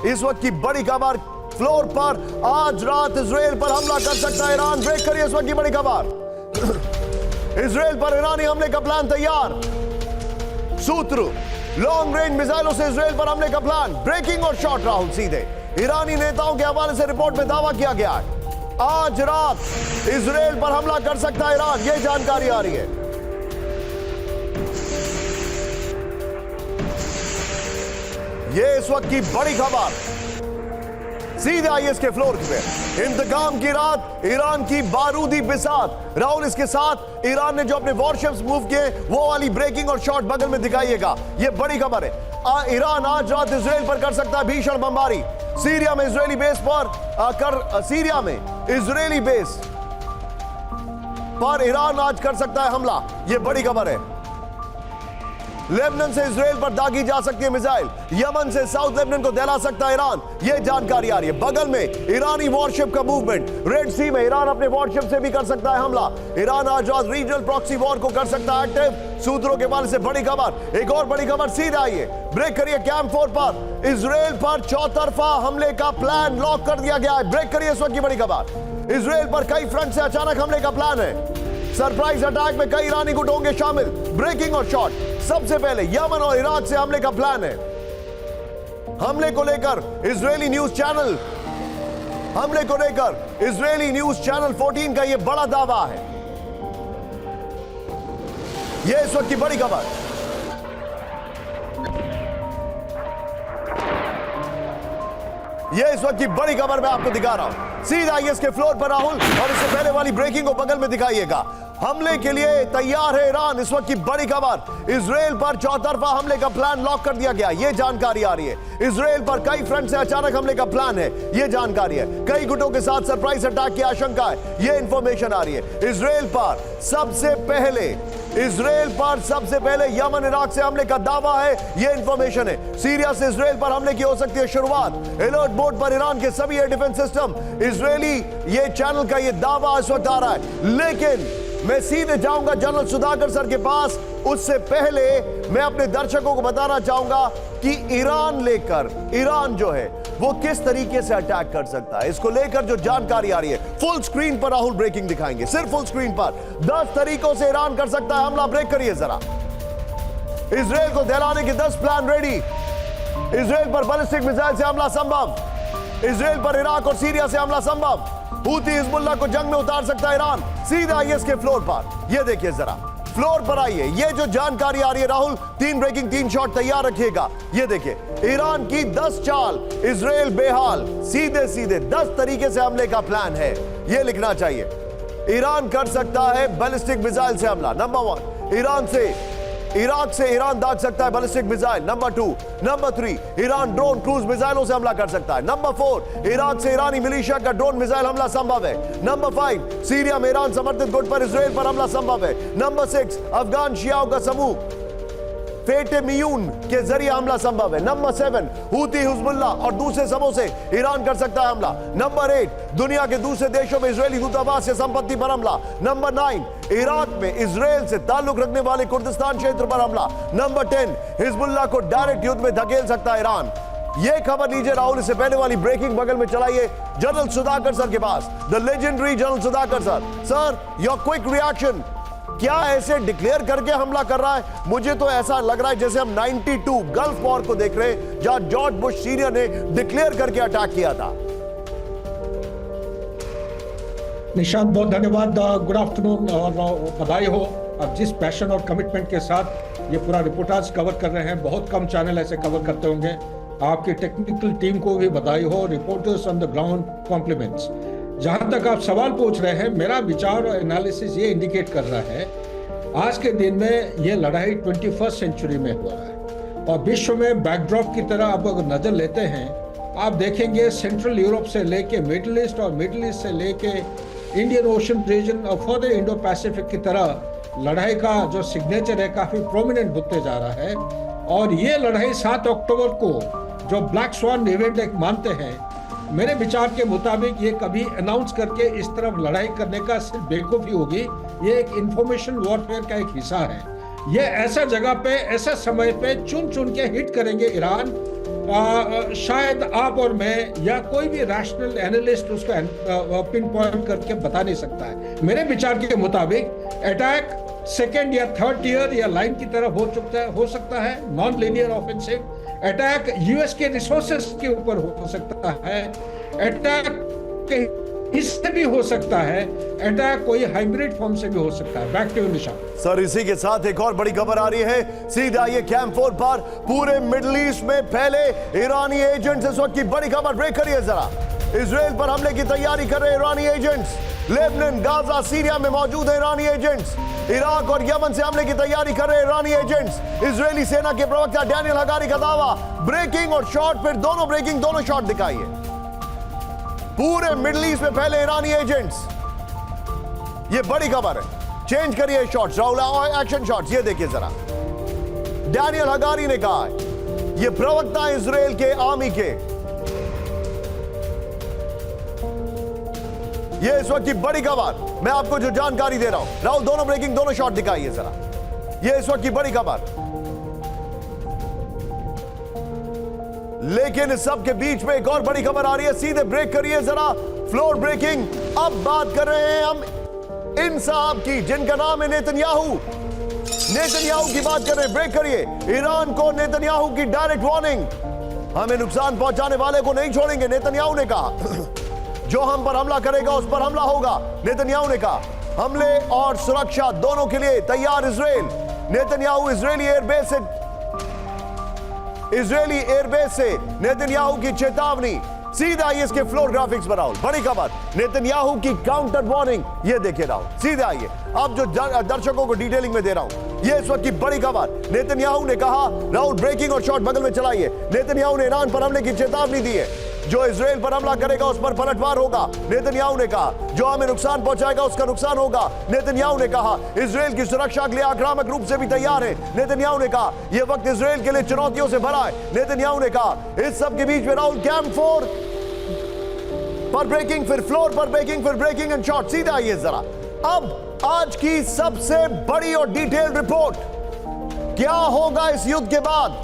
इस वक्त की बड़ी खबर फ्लोर पर, आज रात इजराइल पर हमला कर सकता है ईरान। ब्रेक करिए इस वक्त की बड़ी खबर। इजराइल पर ईरानी हमले का प्लान तैयार। सूत्र, लॉन्ग रेंज मिसाइलों से इजराइल पर हमले का प्लान। ब्रेकिंग और शॉट राहुल सीधे ईरानी नेताओं के हवाले से रिपोर्ट में दावा किया गया है आज रात इजराइल पर हमला कर सकता है ईरान, यह जानकारी आ रही है। यह इस वक्त की बड़ी खबर, सीधे आईएस के फ्लोर पे। इंतकाम की रात, ईरान की बारूदी बिसात। राहुल, इसके साथ ईरान ने जो अपने वॉरशिप्स मूव किए वो वाली ब्रेकिंग और शॉट बगल में दिखाइएगा। यह बड़ी खबर है। ईरान आज रात इजराइल पर कर सकता है भीषण बमबारी। सीरिया में इजरायली बेस पर सीरिया में इजरायली बेस पर ईरान आज कर सकता है हमला, यह बड़ी खबर है। लेबनान से इजराइल पर दागी जा सकती है मिसाइल। यमन से साउथ लेबनान को दहला सकता है ईरान, यह जानकारी आ रही है। बगल में ईरानी वॉरशिप का मूवमेंट। रेड सी में ईरान अपने वॉरशिप से भी कर सकता है हमला। ईरान आज रात रीजनल प्रॉक्सी वॉर को कर सकता है एक्टिव। सूत्रों के हवाले से बड़ी खबर। एक और बड़ी खबर सीधे आई है। ब्रेक करिए कैंप 4 पर इजराइल पर चौतरफा हमले का प्लान लॉक कर दिया गया है। ब्रेक करिए इस वक्त की बड़ी खबर। इजराइल पर कई फ्रंट से अचानक हमले का प्लान है। सरप्राइज अटैक में कई ईरानी गुट होंगे शामिल। ब्रेकिंग और शॉट। सबसे पहले यमन और इराक से हमले का प्लान है। हमले को लेकर इजरायली न्यूज चैनल 14 का यह बड़ा दावा है। यह इस वक्त की बड़ी खबर। यह इस वक्त की बड़ी खबर मैं आपको दिखा रहा हूं। सीधा आईएस के फ्लोर पर राहुल, और इससे पहले वाली ब्रेकिंग को बगल में दिखाइएगा। हमले के लिए तैयार है ईरान, इस वक्त की बड़ी खबर। इजराइल पर चौतरफा हमले का प्लान लॉक कर दिया गया, यह जानकारी आ रही है। इजराइल पर कई फ्रंट से अचानक हमले का प्लान है, यह जानकारी है। कई गुटों के साथ सरप्राइज अटैक की आशंका है, यह इंफॉर्मेशन आ रही है। इजराइल पर सबसे पहले यमन इराक से हमले का दावा है, यह इंफॉर्मेशन है। सीरिया से इजराइल पर हमले की हो सकती है शुरुआत। अलर्ट मोड पर ईरान के सभी एयर डिफेंस सिस्टम। इजरायली ये चैनल का यह दावा इस वक्त आ रहा है, लेकिन मैं सीधे जाऊंगा जनरल सुधाकर सर के पास। उससे पहले मैं अपने दर्शकों को बताना चाहूंगा कि ईरान जो है वो किस तरीके से अटैक कर सकता है, इसको लेकर जो जानकारी आ रही है फुल स्क्रीन पर राहुल ब्रेकिंग दिखाएंगे। सिर्फ फुल स्क्रीन पर 10 तरीकों से ईरान कर सकता है हमला। ब्रेक करिए जरा। इजराइल को दहलाने के 10 प्लान रेडी। इजराइल पर बैलिस्टिक मिसाइल से हमला संभव। इजराइल पर इराक और सीरिया से हमला संभव। हूती हिजबुल्लाह को जंग में उतार सकता है ईरान। सीधा आईएस के फ्लोर पर, यह देखिए जरा, फ्लोर पर आइए। यह जो जानकारी आ रही है राहुल, 3 ब्रेकिंग 3 शॉट तैयार रखिएगा। यह देखिए ईरान की 10 चाल, इजराइल बेहाल। सीधे सीधे 10 तरीके से हमले का प्लान है, यह लिखना चाहिए। ईरान कर सकता है बैलिस्टिक मिसाइल से हमला। नंबर 1, इराक से ईरान दाग सकता है ballistic missile. Number 2, number 3, Iran drone cruise मिसाइलों से हमला कर सकता है। नंबर 4, इराक से ईरानी मिलिशिया का ड्रोन मिसाइल हमला संभव है। नंबर 5, सीरिया में ईरान समर्थित गुट पर इजराइल पर हमला संभव है। नंबर 6, अफगान शियाओं का समूह फेटेमियून के जरिए हमला संभव है। नंबर 7, हूती हिजबुल्लाह और दूसरे समूह से ईरान कर सकता है हमला। नंबर 8, दुनिया के दूसरे देशों में इजरायली दूतावास या संपत्ति पर हमला। नंबर 9, इराक में इजराइल से ताल्लुक रखने वाले कुर्दिस्तान क्षेत्र पर हमला। नंबर 10, हिजबुल्लाह को डायरेक्ट युद्ध में धकेल सकता है ईरान। यह खबर लीजिए राहुल, इससे पहले वाली ब्रेकिंग बगल में चलाइए जनरल सुधाकर सर के पास। The legendary general Sudhakar sir. Sir, your quick reaction. क्या ऐसे डिक्लेयर करके हमला कर रहा है? मुझे तो ऐसा लग रहा है जैसे हम 92 गल्फ वॉर को देख रहे हैं, जहां जॉर्ज बुश सीनियर ने डिक्लेयर करके अटैक किया था। निशांत, बहुत धन्यवाद। गुड आफ्टरनून और बधाई हो अब जिस पैशन और कमिटमेंट के साथ ये पूरा रिपोर्टाज कवर कर रहे हैं। बहुत कम चैनल ऐसे कवर करते होंगे। आपकी टेक्निकल टीम को भी बधाई हो। Reporters on the ground compliments. जहां तक आप सवाल पूछ रहे हैं, मेरा विचार और एनालिसिस ये इंडिकेट कर रहा है आज के दिन में ये लड़ाई 21st सेंचुरी में हुआ है। और विश्व में बैकड्रॉप की तरह आप अगर नजर लेते हैं, आप देखेंगे सेंट्रल यूरोप से लेके मिडिल ईस्ट और मिडिल ईस्ट से लेके इंडियन ओशन रीजन और फर्दर इंडो पैसिफिक की तरह लड़ाई का जो सिग्नेचर है काफी प्रोमिनेंट होते जा रहा है। और ये लड़ाई 7 अक्टूबर को जो ब्लैक स्वान इवेंट एक मानते हैं, मेरे विचार के मुताबिक ये कभी अनाउंस करके इस तरफ लड़ाई करने का सिर्फ बेवकूफी होगी। ये एक इंफॉर्मेशन वॉरफेयर का एक हिस्सा है। ये ऐसा जगह पे ऐसा समय पे चुन चुन के हिट करेंगे ईरान शायद आप और मैं या कोई भी रैशनल एनालिस्ट उसको पिन पॉइंट करके बता नहीं सकता है। मेरे विचार के मुताबिक अटैक सेकेंड या थर्ड टियर या लाइन की तरफ हो सकता है, non linear offensive attack US के रिसोर्सेस के ऊपर हो सकता है, अटैक इससे भी हो सकता है, अटैक कोई हाइब्रिड फॉर्म से भी हो सकता है। बैक टू यू निशान। सर इसी के साथ एक और बड़ी खबर आ रही है, सीधा ये कैंप 4 पर पूरे मिडिल ईस्ट में फैले ईरानी एजेंट्स। इस वक्त की बड़ी खबर, ब्रेक करिए जरा। इजराइल पर हमले की तैयारी कर रहे ईरानी एजेंट्स। लेबनान, गाजा, सीरिया में मौजूद है ईरानी एजेंट्स। इराक और यमन से हमले की तैयारी कर रहे ईरानी एजेंट्स। इजरायली सेना के प्रवक्ता डैनियल हगारी का दावा, ब्रेकिंग और शॉट, फिर दोनों ब्रेकिंग दोनों शॉट दिखाइए। पूरे मिडिल ईस्ट में फैले ईरानी एजेंट्स, ये बड़ी खबर है। चेंज करिए शॉट्स, राहुल एक्शन शॉट्स, ये देखिए जरा। डैनियल हगारी ने कहा है, ये प्रवक्ता इजराइल के आर्मी के, ये इस वक्त की बड़ी खबर, मैं आपको जो जानकारी दे रहा हूं। राहुल दोनों ब्रेकिंग दोनों शॉट दिखाइए जरा, ये इस वक्त की बड़ी खबर। लेकिन इस सब के बीच में एक और बड़ी खबर आ रही है, सीधे ब्रेक करिए जरा, फ्लोर ब्रेकिंग। अब बात कर रहे हैं हम इन साहब की, जिनका नाम है नेतन्याहू। नेतन्याहू की बात कर रहे हैं, ब्रेक करिए। ईरान को नेतन्याहू की डायरेक्ट वार्निंग, हमें नुकसान पहुंचाने वाले को नहीं छोड़ेंगे, नेतन्याहू ने कहा। जो हम पर हमला करेगा उस पर हमला होगा, नेतन्याहू ने कहा। हमले और सुरक्षा दोनों के लिए तैयार इजराइल। नेतन्याहू इजरायली एयरबेस से नेतन्याहू की चेतावनी। सीधा आइए इसके फ्लोर ग्राफिक्स पर राहुल, बड़ी खबर, नेतन्याहू की काउंटर वार्निंग, ये देखिए राहुल, सीधे आइए। अब जो दर्शकों को डिटेलिंग में दे रहा हूं, ये इस वक्त की बड़ी खबर। नेतन्याहू ने कहा, राहुल ब्रेकिंग और शॉट बगल में चलाइए। नेतन्याहू ने ईरान पर हमले की चेतावनी दी है, जो इजराइल पर हमला करेगा उस पर पलटवार होगा। नेतन्याहू ने कहा, जो हमें नुकसान पहुंचाएगा उसका नुकसान होगा। नेतन्याहू ने कहा, इजराइल की सुरक्षा के लिए आक्रामक रूप से भी तैयार है। नेतन्याहू ने कहा, यह वक्त इजराइल के लिए चुनौतियों से भरा है। नेतन्याहू ने कहा, इस सब के बीच में राहुल कैंप 4 पर ब्रेकिंग, फिर फ्लोर पर ब्रेकिंग, फिर ब्रेकिंग एंड शॉट। सीधा आइए जरा। अब आज की सबसे बड़ी और डिटेल्ड रिपोर्ट, क्या होगा इस युद्ध के बाद,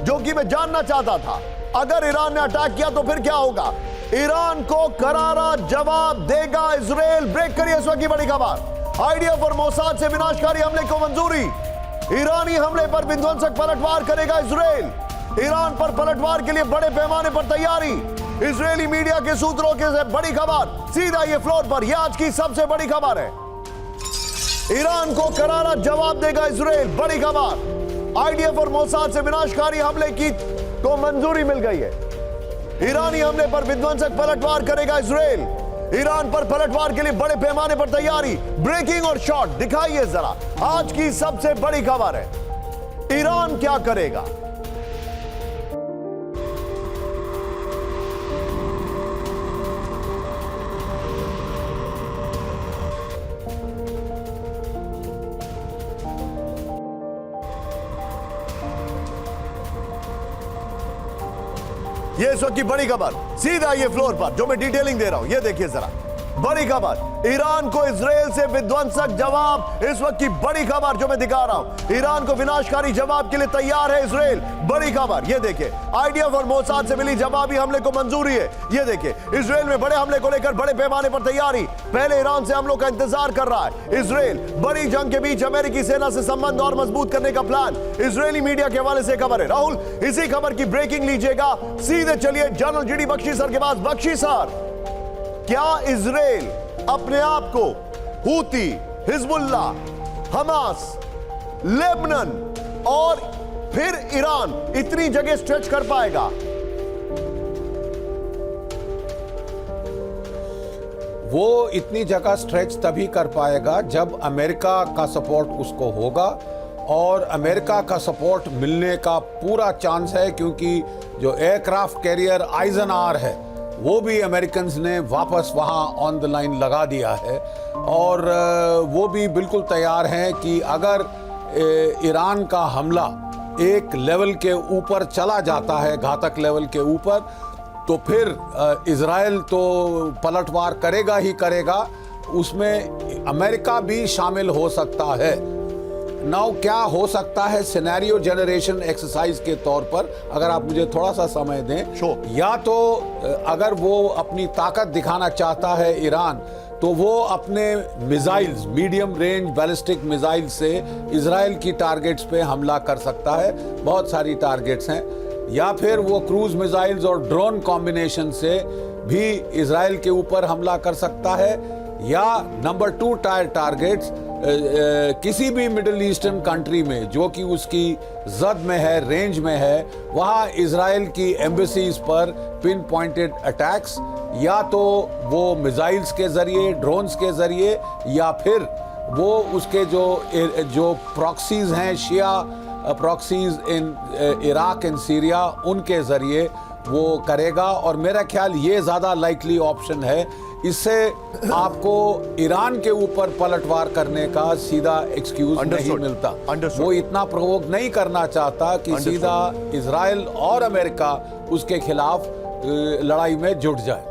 जो कि मैं जानना चाहता था। अगर ईरान ने अटैक किया तो फिर क्या होगा? ईरान को करारा जवाब देगा इजराइल। ब्रेक करिए इस वक्त की बड़ी खबर। आइडिया फॉर मोसाद से विनाशकारी हमले को मंजूरी। ईरानी हमले पर विध्वंसक पलटवार करेगा इजराइल। ईरान पर पलटवार के लिए बड़े पैमाने पर तैयारी। इजरायली मीडिया के सूत्रों के से बड़ी खबर, सीधा ये फ्लोर पर, यह आज की सबसे बड़ी खबर है। ईरान को करारा जवाब देगा इजराइल, बड़ी खबर। आइडिया फॉर मोसाद से विनाशकारी हमले की को मंजूरी मिल गई है। ईरानी हमले पर विध्वंसक पलटवार करेगा इजराइल। ईरान पर पलटवार के लिए बड़े पैमाने पर तैयारी। ब्रेकिंग और शॉट दिखाइए जरा, आज की सबसे बड़ी खबर है। ईरान क्या करेगा? ये इस वक्त की बड़ी खबर, सीधा ये फ्लोर पर, जो मैं डिटेलिंग दे रहा हूं, ये देखिए जरा, बड़ी खबर। ईरान को इजराइल से विध्वंसक जवाब, इस वक्त की बड़ी खबर जो मैं दिखा रहा हूं। ईरान को विनाशकारी जवाब के लिए तैयार है इजराइल, बड़ी खबर। ये देखिए, आइडिया फॉर मोसाद से मिली जवाबी हमले को मंजूरी है। ये देखिए, इजराइल में बड़े हमले को लेकर बड़े पैमाने पर तैयारी। पहले ईरान से हमलों का इंतजार कर रहा है इजराइल। बड़ी जंग के बीच अमेरिकी सेना से संबंध और मजबूत करने का प्लान, इजरायली मीडिया के हवाले से खबर है। राहुल, इसी खबर की ब्रेकिंग लीजिएगा। सीधे चलिए जनरल जीडी बख्शी सर के पास। बख्शी सर, क्या इजराइल अपने आप को हूती, हिजबुल्लाह, हमास, लेबनान और फिर ईरान, इतनी जगह स्ट्रेच कर पाएगा? वो इतनी जगह स्ट्रेच तभी कर पाएगा जब अमेरिका का सपोर्ट उसको होगा, और अमेरिका का सपोर्ट मिलने का पूरा चांस है, क्योंकि जो एयरक्राफ्ट कैरियर आइजनआर है वो भी अमेरिकन्स ने वापस वहाँ ऑन द लाइन लगा दिया है, और वो भी बिल्कुल तैयार हैं कि अगर ईरान का हमला एक लेवल के ऊपर चला जाता है, घातक लेवल के ऊपर, तो फिर इजराइल तो पलटवार करेगा ही करेगा, उसमें अमेरिका भी शामिल हो सकता है। नाउ क्या हो सकता है सिनेरियो जनरेशन एक्सरसाइज के तौर पर, अगर आप मुझे थोड़ा सा समय दें। Sure. या तो अगर वो अपनी ताकत दिखाना चाहता है ईरान, तो वो अपने missiles, medium range ballistic missile से इजराइल की टारगेट्स पे हमला कर सकता है। बहुत सारी टारगेट्स हैं। या फिर वो क्रूज मिसाइल्स और ड्रोन कॉम्बिनेशन से भी इजराइल के ऊपर हमला कर सकता है। या नंबर 2 टायर टारगेट्स किसी भी मिडिल ईस्टर्न कंट्री में जो कि उसकी जद में है, रेंज में है, वहाँ इजराइल की एम्बेसीज पर पिन पॉइंटेड अटैक्स, या तो वो मिसाइल्स के जरिए, ड्रोन्स के जरिए, या फिर वो उसके जो प्रॉक्सीज हैं, शिया proxies in Iraq and Syria, उनके जरिए वो करेगा। और मेरा ख्याल ये ज़्यादा लाइकली ऑप्शन है। इससे आपको ईरान के ऊपर पलटवार करने का सीधा एक्सक्यूज नहीं मिलता। वो इतना प्रोवोक नहीं करना चाहता कि सीधा इजराइल और अमेरिका उसके खिलाफ लड़ाई में जुट जाए।